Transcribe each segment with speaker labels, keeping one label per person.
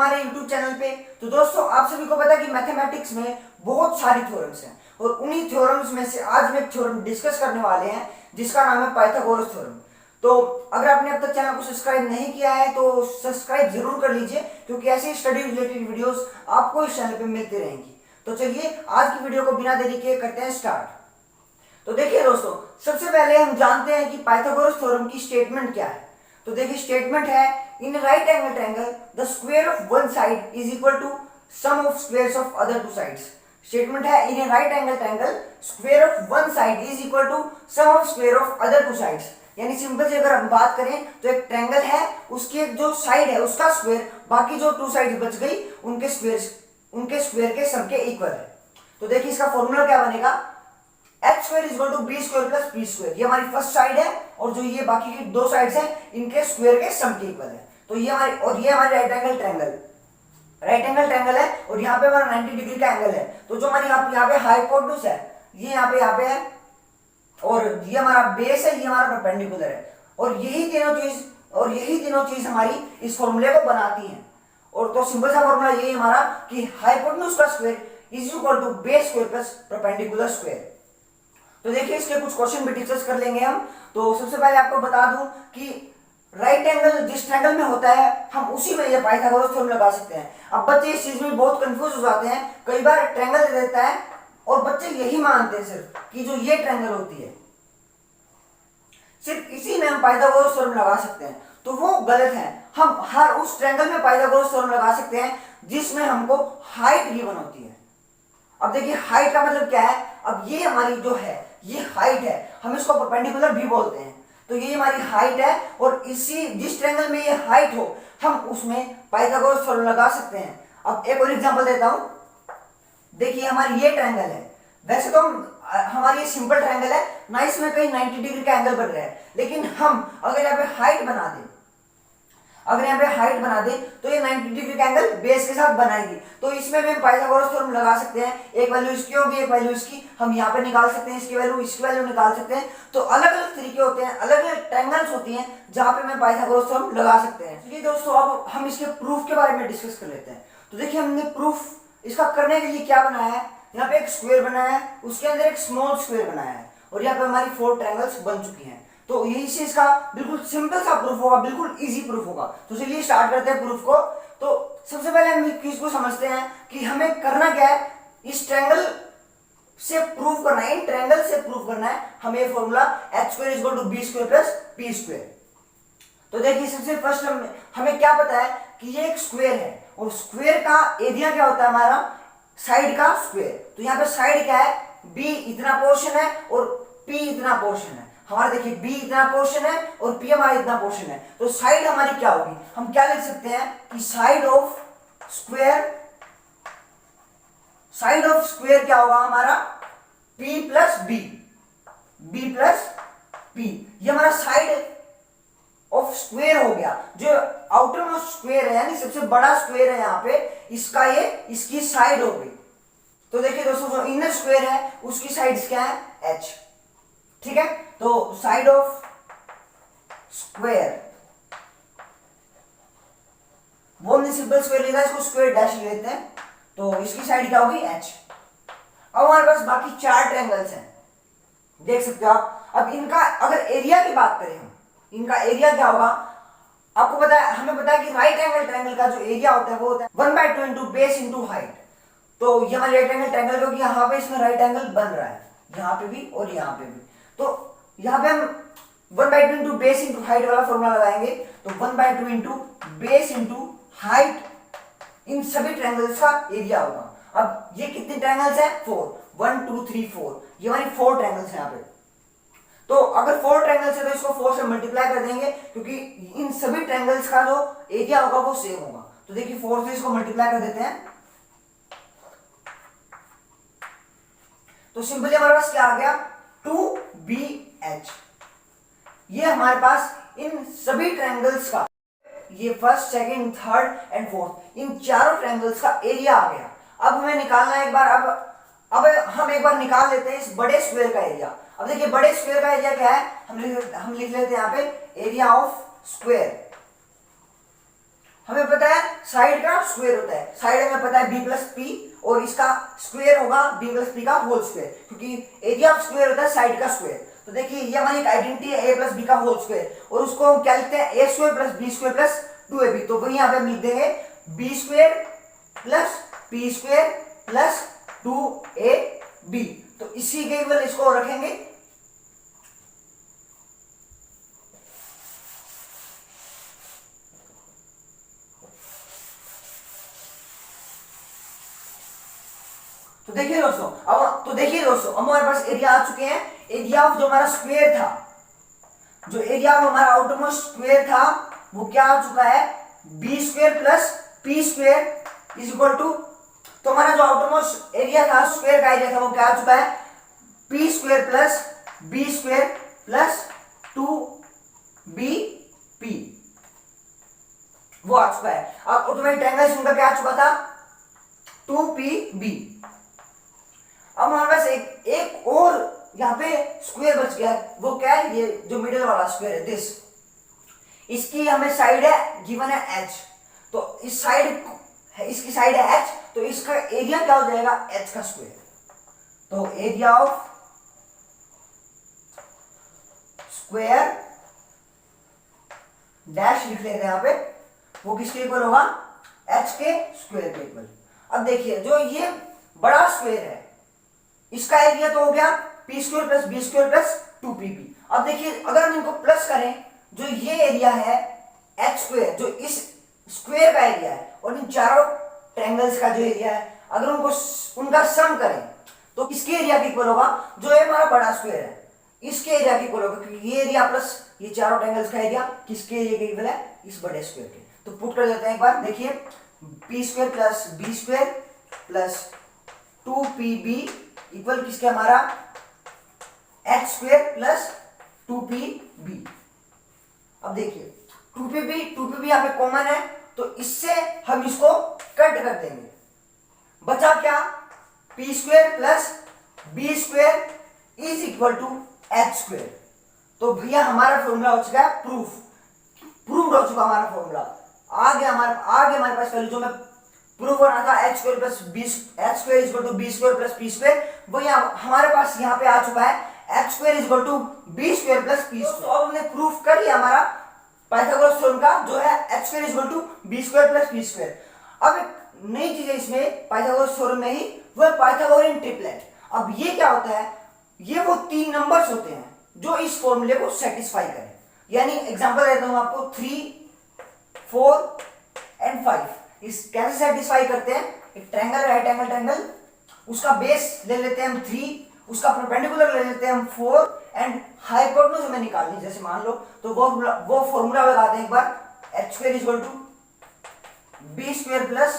Speaker 1: हमारे YouTube channel पे। तो दोस्तों आप सभी को पता है कि मैथमेटिक्स में बहुत सारी थ्योरम्स हैं और उन्हीं थ्योरम्स में से आज हम एक थ्योरम डिस्कस करने वाले हैं जिसका नाम है पाइथागोरस थ्योरम। तो अगर आपने अब तक चैनल को सब्सक्राइब नहीं किया है तो सब्सक्राइब जरूर कर लीजिए, क्योंकि ऐसे स्टडी रिलेटेड वीडियोस आपको इस चैनल पे मिलती रहेंगी। तो चलिए आज की वीडियो को बिना देरी के करते हैं स्टार्ट। तो देखिए दोस्तों, सबसे पहले हम जानते हैं कि पाइथागोरस थ्योरम की स्टेटमेंट क्या है। तो देखिए स्टेटमेंट है, in right angle triangle the square of one side is equal to sum of squares of other two sides. Statement है, in right angle triangle square of one side is equal to sum of square of other two sides. यानी simple से अगर हम बात करें तो एक triangle है, उसकी एक जो साइड है उसका स्क्वायर बाकी जो टू साइड बच गई उनके स्क्वायर के सब के इक्वल है। तो देखिए इसका फॉर्मूला क्या बनेगा, x square is equal to b square plus p square. ये हमारी फर्स्ट साइड है और जो ये बाकी की दो साइड्स हैं इनके स्क्वायर के सम के इक्वल है। तो ये हमारी राइट एंगल ट्रायंगल है और यहाँ पे हमारा 90 डिग्री का एंगल है। तो जो हमारी यहाँ पे हाइपोटेन्यूज है ये यहाँ पे है और ये हमारा बेस है, ये हमारा परपेंडिकुलर है और यही तीनों चीज हमारी इस फॉर्मूले को बनाती हैं। और तो सिंपल सा फॉर्मूला यही हमारा कि हाइपोटेन्यूज का square is equal to base square plus perpendicular square. तो देखिए इसके कुछ क्वेश्चन भी डिस्कस कर लेंगे हम। तो सबसे पहले आपको बता दूं कि राइट एंगल जिस ट्रायंगल में होता है हम उसी में ये पाइथागोरस थ्योरम लगा सकते हैं। अब बच्चे इस चीज में बहुत कंफ्यूज हो जाते हैं, कई बार ट्रायंगल दे देता है और बच्चे यही मानते हैं सिर्फ कि जो ये ट्रायंगल होती है सिर्फ इसी में हम पाइथागोरस थ्योरम लगा सकते हैं। तो वो गलत है। हम हर उस ट्रायंगल में पाइथागोरस थ्योरम लगा सकते हैं जिसमें हमको हाइट गिवन होती है। अब देखिए हाइट का मतलब क्या है, अब ये हमारी जो है ये हाइट है, हम इसको परपेंडिकुलर भी बोलते हैं। तो ये हमारी हाइट है और इसी जिस ट्रायंगल में ये हाइट हो हम उसमें पाइथागोरस थ्योरम लगा सकते हैं। अब एक और एग्जांपल देता हूं, देखिए हमारी ये ट्रायंगल है, वैसे तो हमारी ये सिंपल ट्रायंगल है ना, इसमें कहीं 90 डिग्री का एंगल बन रहा है, लेकिन हम अगर यहाँ पे हाइट बना दें तो ये 90 डिग्री का एंगल बेस के साथ बनाएगी। तो इसमें भी हम पाइथागोरस थ्योरम लगा सकते हैं। एक वैल्यू इसकी होगी, एक वैल्यू इसकी, हम यहाँ पे निकाल सकते हैं इसकी वैल्यू निकाल सकते हैं। तो अलग अलग तरीके होते हैं, अलग अलग ट्रायंगल्स होती हैं जहां पे हम पाइथागोरस थ्योरम लगा सकते हैं। चलिए दोस्तों अब हम इसके प्रूफ के बारे में डिस्कस कर लेते हैं। तो देखिए हमने प्रूफ इसका करने के लिए क्या बनाया है, यहाँ पे एक स्क्वायर बनाया है, उसके अंदर एक स्मॉल स्क्वायर बनाया है और यहाँ पे हमारी 4 ट्रायंगल्स बन चुकी हैं। तो यही से इसका बिल्कुल सिंपल सा प्रूफ होगा, बिल्कुल इजी प्रूफ होगा। तो चलिए स्टार्ट करते हैं प्रूफ को। तो सबसे पहले हम इस चीज को समझते हैं कि हमें करना क्या है, इस ट्रायंगल से प्रूफ करना है, इन ट्रायंगल से प्रूफ करना है हमें formula x square is equal to b square plus p square. तो देखिए सबसे फर्स्ट हमें क्या पता है कि ये एक स्क्वायर है और स्क्वायर का एरिया क्या होता है हमारा, साइड का स्क्वायर। तो यहाँ पे साइड क्या है, बी इतना पोर्शन है और पी इतना पोर्शन है। हमारा देखिए b इतना पोर्शन है और p हमारा इतना पोर्शन है। तो साइड हमारी क्या होगी, हम क्या लिख सकते हैं कि साइड ऑफ स्क्वायर क्या होगा हमारा p plus b plus p। ये हमारा साइड ऑफ स्क्वायर हो गया। जो आउटर मोस्ट स्क्वायर है यानी सबसे बड़ा स्क्वायर है यहाँ पे, इसकी साइड हो गई। तो देखिए दोस्तों जो इनर स्क्वायर है उसकी साइड्स क्या है h, ठीक है। तो साइड ऑफ स्क्वायर वो हमने सिंपल स्क्वायर लिखा है, इसको स्क्वायर डैश लेते हैं। तो इसकी साइड क्या होगी h। अब हमारे पास बाकी 4 ट्रायंगल्स हैं, देख सकते हो आप। अब इनका अगर एरिया की बात करें हम, इनका एरिया क्या होगा, आपको पता है, हमें पता है कि राइट एंगल ट्रायंगल का जो एरिया होता है वो होता है 1/2 इंटू बेस इंटू हाइट। तो ये हमारे राइट एंगल ट्रायंगल क्योंकि यहाँ पे इसमें राइट एंगल बन रहा है, यहाँ पे भी और यहाँ पे भी। तो यहाँ पे हम 1/2 इंटू बेस इंटू हाइट वाला फॉर्मूला लगाएंगे। तो 1/2 into base into height in सभी ट्रायंगल्स का एरिया होगा। अब ये कितने ट्रायंगल्स हैं, 4, 1 2 3 4, ये हमारी 4 ट्रायंगल्स हैं यहाँ पे। तो अगर 4 ट्रायंगल्स है तो इसको 4 से मल्टीप्लाई कर देंगे क्योंकि इन सभी ट्रायंगल्स का जो एरिया होगा वो सेम होगा। तो देखिए 4 से इसको मल्टीप्लाई कर देते हैं। तो सिंपली हमारे पास क्या आ गया, 2BH। ये हमारे पास इन सभी ट्रायंगल्स का, ये first second third and fourth, इन चारों ट्रायंगल्स का एरिया आ गया। अब हमें निकालना है एक बार, अब हम एक बार निकाल लेते हैं इस बड़े स्क्वायर का एरिया। अब देखिए बड़े स्क्वायर का एरिया क्या है, हम लिख लेते हैं यहाँ पे एरिया ऑफ स्क्वायर। हमें पता है साइड का स्क्वायर होता है। साइड हमें पता है b प्लस पी और इसका स्क्वायर होगा b प्लस पी का होल स्क्वायर, क्योंकि एरिया ऑफ स्क्वायर होता है साइड का स्क्वायर। तो देखिए ये हमारी एक आइडेंटिटी है a प्लस बी का होल स्क्वायर, और उसको हम क्या लिखते हैं a square plus b square plus 2ab। तो वही यहाँ पे हम लिख देंगे b square plus p square plus 2ab। तो इसी के केवल इसको रखेंगे। तो देखिए दोस्तों, अब हमारे पास एरिया आ चुके हैं। एरिया ऑफ जो हमारा स्क्वायर था, जो एरिया ऑफ हमारा आउटरमोस्ट स्क्वायर था, वो क्या आ चुका है b square plus p square is equal to, तो हमारा जो आउटरमोस्ट एरिया था, स्क्वायर का एरिया था, वो क्या आ चुका है p square plus b square plus 2bp, वो आ चुका है। अब ऑटोमेटिक ट्रायंगल उनका क्या आ चुका था 2pb। अब हमारे पास एक और यहाँ पे स्क्वायर बच गया, वो क्या है ये जो मिडिल वाला स्क्वायर है दिस, इसकी हमें साइड है गिवन है h, तो इस साइड इसकी साइड है h, तो इसका एरिया क्या हो जाएगा h का स्क्वायर। तो एरिया ऑफ स्क्वायर डैश लिख लेते हैं यहाँ पे, वो किसके इक्वल होगा h के स्क्वायर के इक्वल। अब देखिए जो ये बड़ा स्क्वायर है, इसका एरिया तो हो गया p square plus b square plus 2pb। अब देखिए अगर हम इनको प्लस करें, जो ये एरिया है एच स्क्वायर, जो इस स्क्वायर का एरिया है, और इन चारों ट्रायंगल्स का जो एरिया है, अगर उनका सम करें तो इसके एरिया के इक्वल होगा, जो है हमारा बड़ा स्क्वायर है इसके एरिया के इक्वल होगा, क्योंकि ये एरिया प्लस ये चारों ट्रायंगल्स का एरिया किसके एरिया के इक्वल है इस बड़े स्क्वायर के। तो पुट कर देते हैं एक बार, देखिए p square plus b square plus 2pb equal किसके हमारा एच स्क्वायर प्लस 2pb। अब देखिए 2pb यहाँ पे कॉमन है, तो इससे हम इसको कट कर देंगे, बचा क्या p square plus b square is equal to h square. तो भैया हमारा फॉर्मूला हो चुका है प्रूव हो चुका हमारा फॉर्मूला। आगे हमारे पास वैल्यू जो मैं प्रूव होना था h square plus b h square equal to b square plus p square, वो हमारे पास यहाँ पे आ चुका है h square equal to b square plus p square. तो अब हमने प्रूफ कर लिया हमारा पाइथागोरस थ्योरम का, जो है h square equal to b square plus p square. अब एक नई चीज है इसमें पाइथागोरस थ्योरम में ही, वो है पाइथागोरियन ट्रिपलेट। अब ये क्या होता है, ये वो 3 नंबर्स होते हैं जो इस फॉर्मूले को सेटिस्फाई करें। यानी एग्जांपल देता हूं आपको 3, 4 एंड 5 इस कैसे सेटिस्फाई करते हैं। एक ट्रायंगल राइट एंगल ट्रायंगल, उसका बेस ले लेते हैं हम 3, उसका परपेंडिकुलर ले लेते हैं हम 4 एंड हाइपोटेन्यूज हमें निकालनी, जैसे मान लो तो वो फॉर्मूला लगाते हैं एक बार, h square equal to b square plus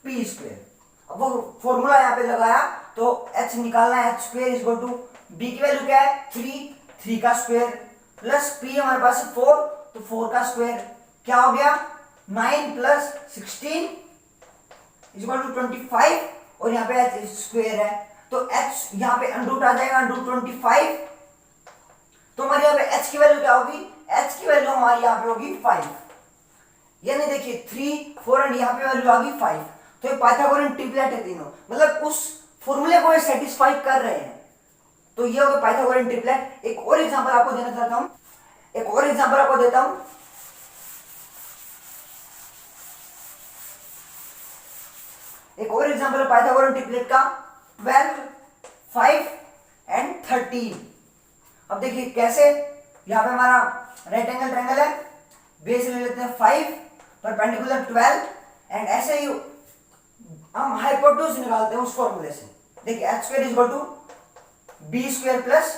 Speaker 1: p square. अब वो फॉर्मूला यहाँ पे लगाया तो h निकालना है, h square equal to b की वैल्यू क्या है 3 का स्क्वायर प्लस p हमारे पास 4, तो 4 का स्क्वायर क्या हो गया 9 प्लस 16 इक्वल टू 25, और यहाँ पे h स्क्वायर है, तो h यहाँ पे अंडर रूट आ जाएगा, अंडर रूट 25। तो हमारे यहाँ पे h की वैल्यू क्या होगी, h की वैल्यू हमारी यहाँ पे होगी 5। यानी देखिए 3, 4 एंड यहाँ पे वैल्यू आ गई 5। तो ये पाइथागोरियन ट्रिपलेट है तीनों, मतलब उस फॉर्मूले को सेटिस्फाई कर रहे हैं। तो ये हो गया पाइथागोरियन ट्रिपलेट। एक और एग्जांपल आपको देना चाहता हूं, एक और एग्जांपल आपको देता हूं। एक और एग्जांपल है पाइथागोरियन ट्रिपलेट का 12, 5 एंड 13। अब देखिए कैसे, यहां पे हमारा राइट एंगल ट्रायंगल है, बेस ले लेते हैं 5, परपेंडिकुलर 12 एंड ऐसे ही हम हाइपोटेन्यूज निकालते हैं उस फॉर्मूले से। देखिए h square is equal to b square plus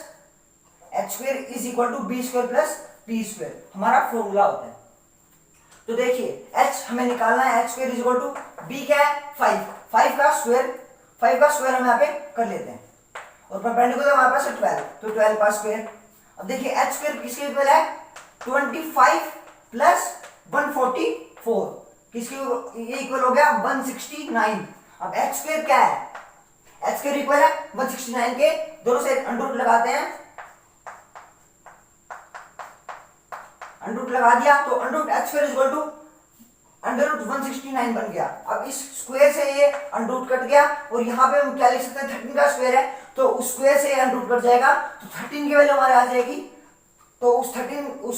Speaker 1: h square is equal to b square plus p square हमारा फॉर्मूला होता है। तो देखिए h हमें निकालना है, h square is equal to b क्या है 5 का स्क्वायर हम यहाँ पे कर लेते हैं, और परपेंडिकुलर हमारे पास है 12, तो 12 का स्क्वायर। अब देखिए एच स्क्वायर किसके इक्वल है 25 प्लस 144, किसके ये इक्वल हो गया 169। अब एच स्क्वायर क्या है, एच स्क्वायर इक्वल है 169 के दोनों साइड अंडर रूट लगाते हैं, अंडर रूट लगा दिया तो under root h square equal to under root 59 बन गया। अब इस स्क्वायर से ये अंडर रूट कट गया और यहाँ पे हम क्या लिख सकते हैं, 13 का स्क्वायर है तो उस स्क्वायर से अंडर रूट कट जाएगा तो 13 की वैल्यू हमारे आ जाएगी। तो उस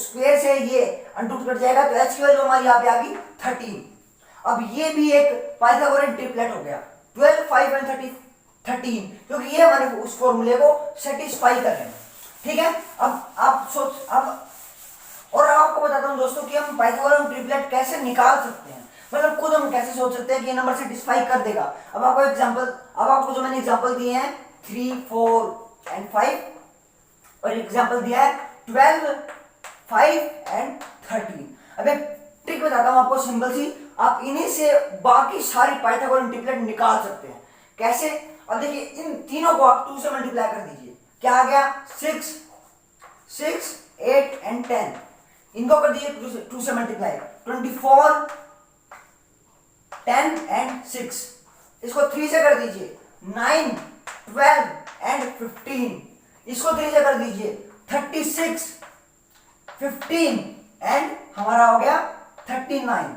Speaker 1: स्क्वायर से ये अंडर रूट कट जाएगा तो h की वैल्यू हमारी यहाँ पे आ गई 13। अब ये भी एक पाइथागोरन ट्रिपलेट हो गया, 12, 5 एंड 13, क्योंकि ये हमारे उस फॉर्मूले को सेटिस्फाई कर रहे हैं। ठीक है, अब आप सोच, अब और आपको बताता हूं दोस्तों कि हम पाइथागोरन ट्रिपलेट कैसे निकाल सकते हैं, मतलब खुद हम कैसे सोच सकते हैं कि ये नंबर सेटिस्फाई कर देगा। अब आपको जो मैंने एग्जांपल दिए हैं 3, 4 एंड 5 और एग्जांपल दिया है 12, 5 एंड 13। अब एक ट्रिक बताता हूं आपको सिंपल सी, आप इन्हीं से बाकी सारी पाइथागोरन ट्रिपलेट निकाल सकते हैं। कैसे? अब देखिए इन तीनों को आप 2 से मल्टीप्लाई कर दीजिए, क्या आ गया 6, 8 एंड 10। इनको कर दीजिए 2 से मल्टीप्लाई, 24, 10 एंड 6। इसको 3 से कर दीजिए 9, 12 एंड 15। इसको 3 से कर दीजिए 36, 15 एंड हमारा हो गया 39।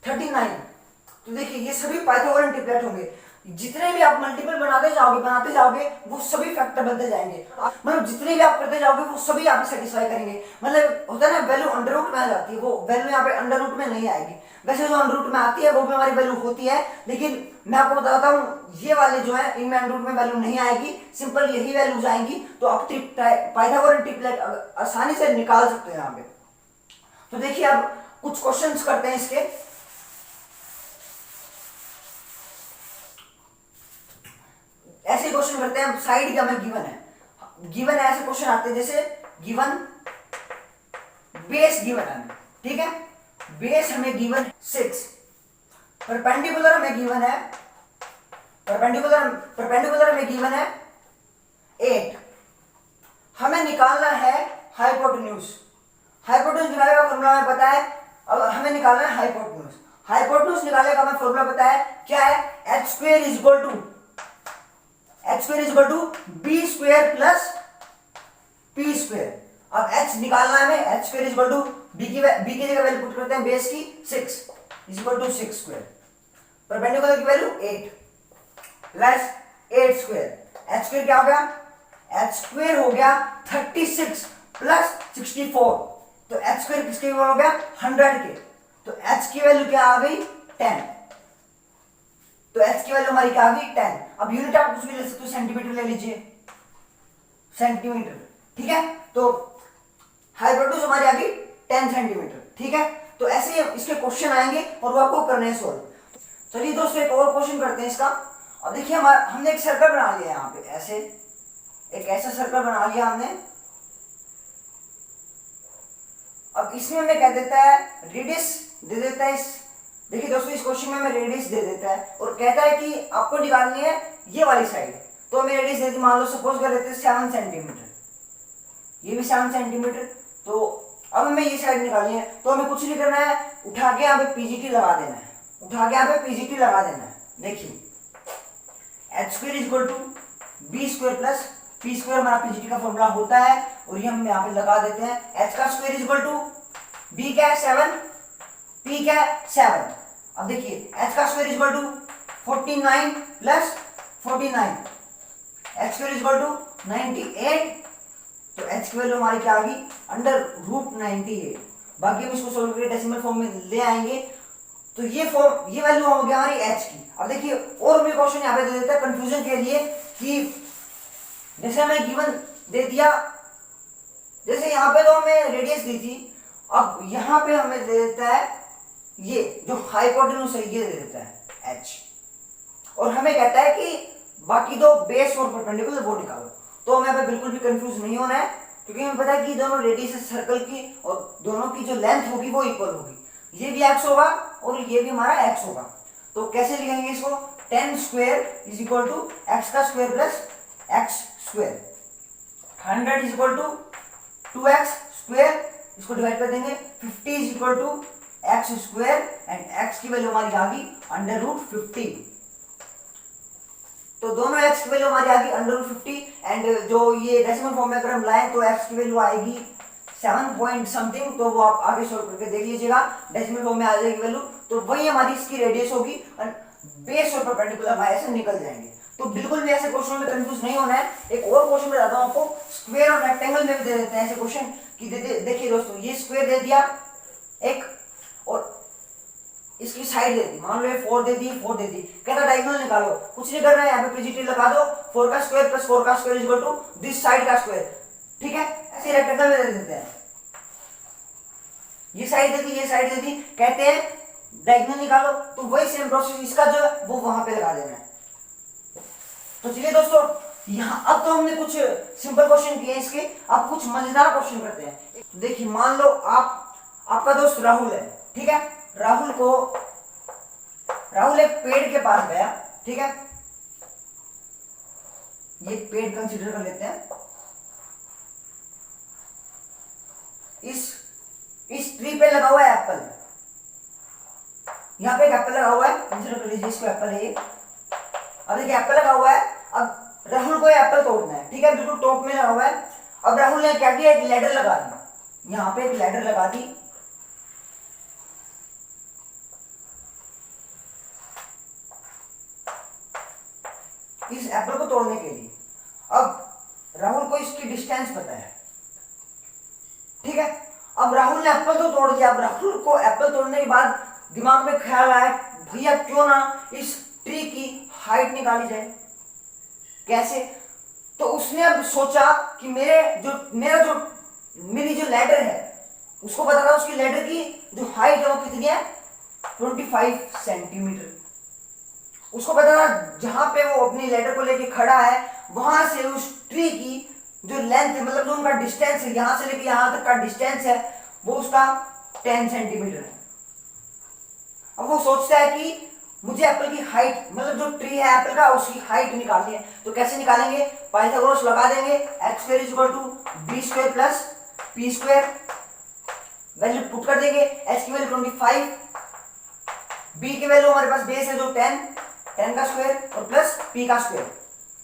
Speaker 1: तो देखिए ये सभी पाइथागोरन ट्रिपलेट होंगे। जितने भी आप मल्टीपल बनाते जाओगे वो सभी फैक्टर बनते जाएंगे। मतलब जितने भी आप करते जाओगे वो सभी आप सेटिस्फाई करेंगे। मतलब होता है ना, वैल्यू अंडर रूट में आ जाती है, वो वैल्यू यहाँ पे अंडर रूट में नहीं आएगी। वैसे जो अंडर रूट में आती है वो भी हमारी वैल्यू होती है, लेकिन मैं आपको बताता हूँ ये वाले जो है इनमें अंडर रूट में वैल्यू नहीं आएगी, सिंपल यही वैल्यूज आएंगी। तो आप पाइथागोरन ट्रिपलेट आसानी से निकाल सकते हैं यहाँ पे। तो देखिए अब कुछ क्वेश्चन करते हैं इसके। ऐसे क्वेश्चन करते हैं, साइड का में गिवन है ऐसे क्वेश्चन आते हैं जैसे गिवन बेस गिवन है, ठीक है, बेस हमें गिवन 6, परपेंडिकुलर हमें गिवन है, परपेंडिकुलर हमें गिवन है 8। हमें निकालना है हाइपोटेन्यूज निकालने का फॉर्मूला हमें पता है। अब हमें निकालना है हाइपोटेन्यूज निकालने का हमें फॉर्मूला पता है, क्या है, h square is equal to b square plus p square. अब h निकालना है हमें, h square is equal to b की जगह वैल्यू पुट करते हैं बेस की 6 is equal to 6 square, perpendicular की value 8 plus 8 square. h square क्या हो गया, h स्क्वायर हो गया 36 प्लस 64। तो h स्क्वायर किसके इक्वल हो गया, 100 के। तो h की वैल्यू क्या आ गई, 10। तो h की वैल्यू हमारी क्या आ गई, 10। अब यूनिट आप कुछ भी ले सकते हो, सेंटीमीटर ले लीजिए, सेंटीमीटर, ठीक है। तो हाइपोटेन्यूज हमारी आ गई 10 सेंटीमीटर, ठीक है। तो ऐसे ही इसके क्वेश्चन आएंगे और वो आपको करने हैं सॉल्व। चलिए दोस्तों एक और क्वेश्चन करते हैं इसका। अब देखिए हमने एक सर्कल बना लिया यहाँ पे, ऐसे एक ऐसा सर्कल बना लिया हमने। अब इसमें हमें कह देता है रेडियस दे देता है देखिए दोस्तों इस क्वेश्चन में हमें रेडियस दे देता है और कहता है कि आपको निकालनी है ये वाली साइड। तो हमें रेडियस दे दी, मान लो सपोज कर लेते हैं 7 सेंटीमीटर, ये भी 7 सेंटीमीटर। तो अब हमें ये साइड निकालनी है, तो हमें कुछ नहीं करना है, उठा के यहाँ पे पीजीटी लगा देना है, देखिए h square is equal to b square plus p square हमारा पीजीटी का फॉर्मूला होता है और ये हम यहाँ पे लगा देते हैं। h का square is equal to b क्या है 7, p क्या है 7। अब देखिए h का square is equal to 49 plus 49, h square is equal to 98। तो h की वैल्यू हमारी क्या आ गई, अंडर रूट 98। बाकी हम इसको सोल्व करके डेसिमल फॉर्म में ले आएंगे। तो ये वैल्यू हो गया हमारी h की। अब देखिए और भी क्वेश्चन यहाँ पे दे देता है कंफ्यूजन के लिए कि जैसे हमें गिवन दे दिया, जैसे यहाँ पे तो हमें रेडियस दी थी, अब यहाँ पे हमें दे देता है ये जो हाइपोटेन्यूज है ये दे देता है h, और हमें कहता है कि बाकी दो बेस और परपेंडिकुलर वो निकालो। तो हमें यहाँ पे बिल्कुल भी कंफ्यूज नहीं होना है, क्योंकि हमें पता है कि दोनों रेडियस है सर्कल की और दोनों की जो लेंथ होगी वो इक्वल होगी। ये भी x होगा और ये भी हमारा x होगा। तो कैसे लिखेंगे इसको, 10 square is equal to x का square plus x square, 100 is equal to 2x square, इसको डिवाइड कर देंगे, 50 is equal to x square and x की वैल्यू हमारी आ गई अंडर रूट 50। तो दोनों x की वैल्यू हमारी आ गई अंडर रूट 50 एंड जो ये डेसिमल फॉर्म में अगर हम लाएं तो x की वैल्यू आएगी 7 पॉइंट समथिंग, तो वो आप आगे सोल्व करके देख लीजिएगा, डेसिमल फॉर्म में आ जाएगी वैल्यू। तो वही हमारी इसकी रेडियस होगी और बेस और परपेंडिकुलर हमारे से निकल जाएंगे। तो बिल्कुल भी ऐसे क्वेश्चन में कंफ्यूज नहीं होना है। एक और क्वेश्चन बताता हूँ आपको, स्क्वायर और रेक्टेंगल में भी दे देते हैं ऐसे क्वेश्चन कि देखिए दोस्तों, ये स्क्वायर दे दिया एक और इसकी साइड दे दी, मान लो ये 4 दे दी, 4 दे दी, कहता डायगोनल निकालो, कुछ नहीं करना है, यहाँ पे पीजीटी लगा दो, 4 का स्क्वायर प्लस 4 का square equal to this side का स्क्वायर। ठीक है, ऐसे रेक्टेंगल में दे देते हैं, ये साइड दे दी, ये साइड दे दी, कहते हैं डायगोनल निकालो, तो वही सेम प्रोसेस इसका जो है वो वहां पे लगा देना है। तो चलिए दोस्तों, यहाँ अब तो हमने कुछ सिंपल क्वेश्चन किए इसके, अब कुछ मजेदार क्वेश्चन करते हैं। तो देखिए, मान लो आपका दोस्त राहुल है, ठीक है, राहुल एक पेड़ के पास गया, ठीक है, ये पेड़ कंसीडर कर लेते हैं, इस ट्री पे लगा हुआ है एप्पल, यहाँ पे एक एप्पल लगा हुआ है, कंसीडर कर लीजिए इसको एप्पल है ये। अब देखिए एप्पल लगा हुआ है, अब राहुल को एप्पल तोड़ना है, ठीक है, बिल्कुल टॉप में लगा हुआ है। अब राहुल ने क्या किया, एक लैडर लगा दी, यहाँ पे एक लैडर लगा दी, इस एप्पल को तोड़ने के लिए। अब राहुल को इसकी डिस्टेंस पता है, ठीक है, अब राहुल ने एप्पल तो तोड़ दिया। अब राहुल को एप्पल तोड़ने के बाद दिमाग में ख्याल आया, भैया क्यों ना इस ट्री की हाइट निकाली जाए, कैसे? तो उसने अब सोचा कि मेरी जो लैडर है, उसको पता था उसकी लैडर की जो हाइट है वो कितनी है, 25 सेंटीमीटर। उसको पता था जहां पे वो अपनी लैडर को लेके खड़ा है, वहां से उस ट्री की जो लेंथ है, मतलब जो उनका डिस्टेंस है, यहां से लेके यहां तक का डिस्टेंस है, वो उसका 10 सेंटीमीटर है। अब वो सोचता है कि मुझे एप्पल की हाइट, मतलब जो ट्री है एप्पल का, उसकी हाइट निकालनी है। तो कैसे निकालेंगे, पाइथागोरस लगा देंगे, x square is equal to b square plus p square, value put कर देंगे, h की वैल्यू 25, b की वैल्यू हमारे पास बेस है जो 10 का स्क्वायर और प्लस p का स्क्वायर।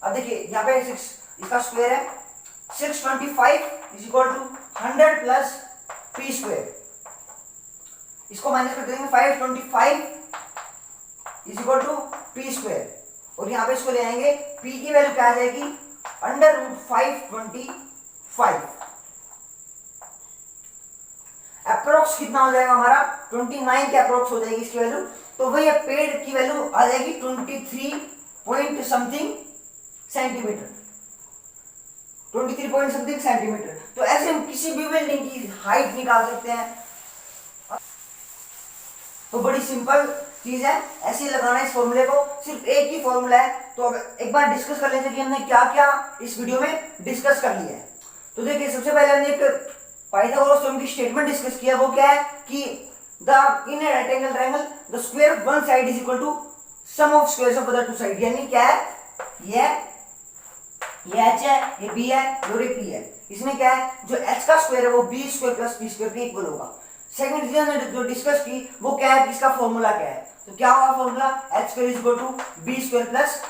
Speaker 1: अब देखिए यहाँ पे 6 इसका स्क्वायर है, 625 is equal to 100 plus p square, इसको माइनस कर देंगे, 525 is equal to p square, और यहाँ पे इसको ले आएंगे, p की वैल्यू क्या आ जाएगी, अंडर रूट 525, अप्रोक्स कितना हो जाएगा हमारा, 29 के अप्रोक्स हो जाएगी इसकी वैल्यू। तो वही पेड़ की वैल्यू आ जाएगी 23 point something centimetre, 23 point something centimetre. तो ऐसे हम किसी भी बिल्डिंग की हाइट निकाल सकते हैं। तो बड़ी सिंपल चीज है, ऐसे ही लगाना है इस फॉर्मूले को, सिर्फ एक ही फॉर्मूला है। तो अब एक बार डिस्कस कर लेते हैं कि हमने क्या क्या इस वीडियो में डिस्कस कर लिया है। तो देखिए, सबसे पहले हमने एक पाइथागोरस थ्योरम की स्टेटमेंट डिस्कस किया, वो क्या है कि the in a rectangle triangle the square of one side is equal to sum of squares of other two side. यानी क्या है, ये h है, ये b है और ये p है। इसमें क्या है, जो h का स्क्वायर है वो b square plus p square के इक्वल होगा। सेकंड चीज हमने जो डिस्कस की वो क्या है, इसका फॉर्मूला क्या है, तो क्या होगा formula, h square is equal to b square plus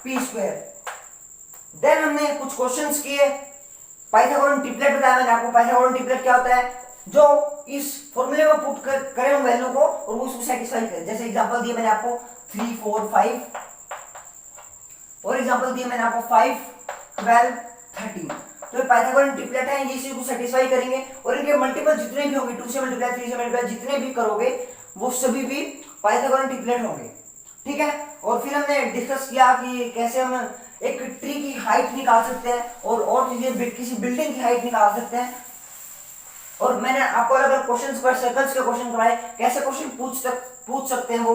Speaker 1: p square. Then हमने कुछ क्वेश्चंस किए, पाइथागोरन ट्रिपलेट बताया मैंने आपको। पाइथागोरन ट्रिपलेट क्या होता है, जो इस फॉर्मूले में पुट करें हम वैल्यू को और वो उसको सेटिस्फाई करें। जैसे एग्जांपल दिए मैंने आपको 3 4 5, और एग्जांपल दिए मैंने आपको 5 12 13। तो ये पाइथागोरन ट्रिपलेट है, ये इसी को सेटिस्फाई करेंगे, और इनके मल्टीपल जितने भी होंगे, 2 से मल्टीप्लाई 3 से मल्टीप्लाई जितने भी करोगे वो सभी भी पाइथागोरन ट्रिपलेट होंगे, ठीक है। और फिर हमने डिस्कस किया कि कैसे हम एक ट्री की हाइट निकाल सकते हैं और चीजें, किसी बिल्डिंग की हाइट निकाल सकते हैं। और मैंने आपको अलग अलग क्वेश्चंस पर सर्कल्स के क्वेश्चन कराए, कैसे क्वेश्चन पूछ सकते हैं वो।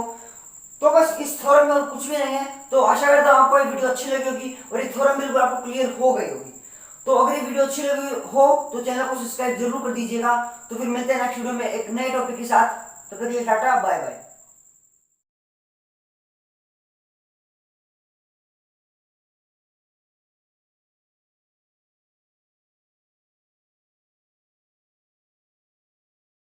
Speaker 1: तो बस इस थ्योरम में और कुछ भी नहीं है। तो आशा करता हूँ आपको ये वीडियो अच्छी लगी होगी और ये थ्योरम बिल्कुल आपको क्लियर हो गई होगी। तो अगर ये वीडियो अच्छी लगी हो तो चैनल को सब्सक्राइब जरूर कर दीजिएगा। तो फिर मिलते हैं नेक्स्ट वीडियो में एक नए टॉपिक के साथ। तो करिए टाटा, बाय बाय।